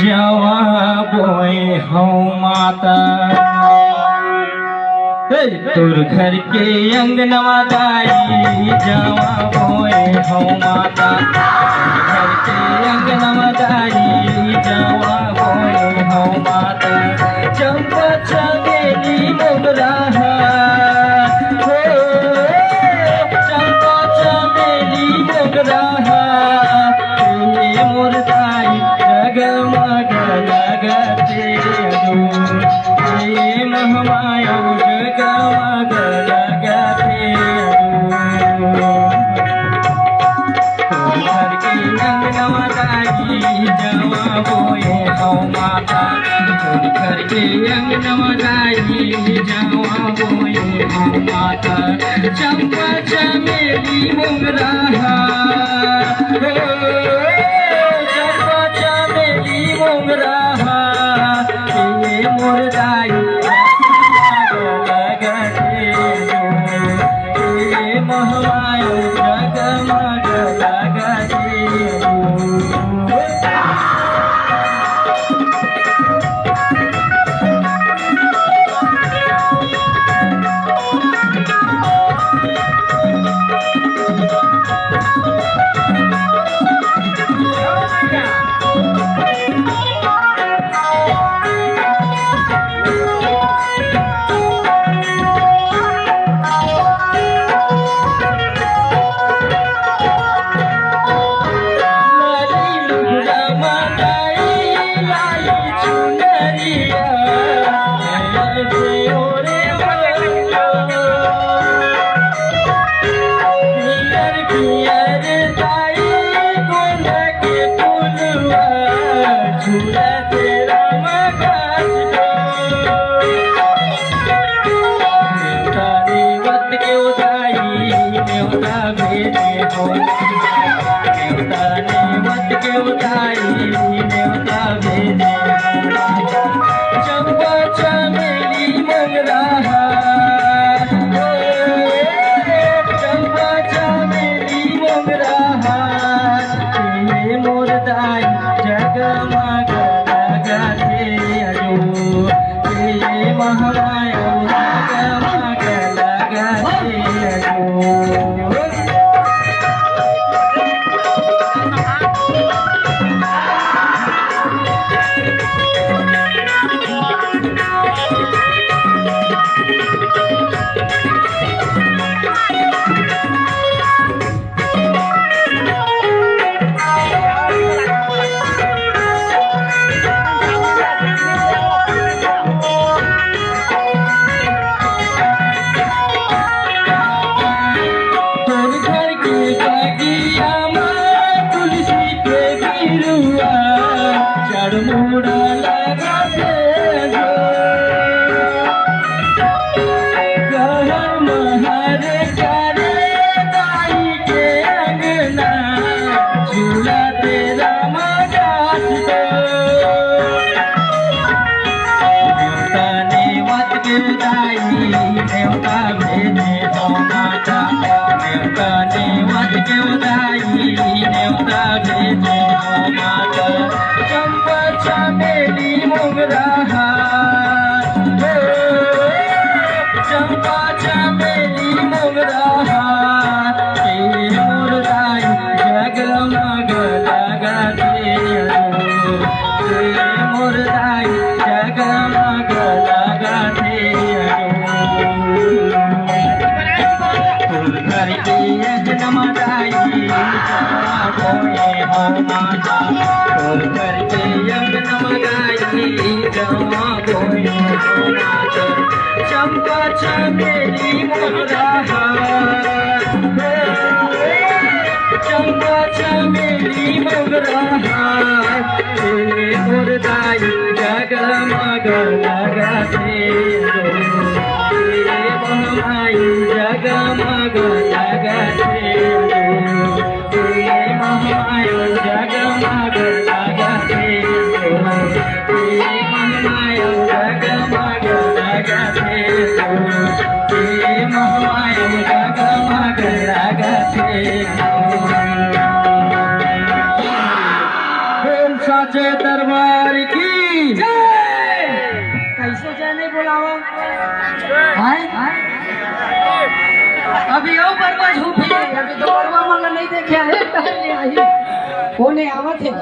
जवाबोय हौ माता तोर घर के अंगनवा दाई जवाबोय हौ माता घर के अंगनवा दाई जवाबोय हौ माता चंपा चमेली मोगरा चंपा चमेली मोगरा मोर दाई जगमग लगते महमाया जगमग लगते घर के अंगनवा दाई जवाबोय हौ माता घर के अंगनवा दाई जवाबोय हौ माता चंपा चमेली मोगरा चंपा चमेली मोगरा मोर दाई लगते महमाया जगमग लगते चंपा चमेली मोगरा चंपा चमेली मोगरा मोर दाई जगमग लगते महमाया जगमग लगते मोड़ा लगाते कहर महर करे दाई के अंगना झूला तेरा मगास देवता ने मत के दाई देवता भेजे हौ माता देवता ने मत के दाई देवता भेजे हौ माता चंपा चमेली मोगरा चंपा चमेली मोगरा मोर दाई जगमग लगते मोर दाई जगमग लगते घर के अंगनवा दाई जवाबोय हौ माता घर के अंगनवा दाई जवाबोय हौ माता चंपा चमेली मोगरा चंपा चमेली मोगरा मोर दाई जगमग लगते महमाया जगमग लगते महमाया जगमग लगते महमाया जगमग लगते महमाया जगमग लगते सच्चे दरबार की कैसे जय नहीं बोलावा अभी और बरवा झूठी है अभी तो बरवा मांगा नहीं देखे है पहले आई कोने आवत है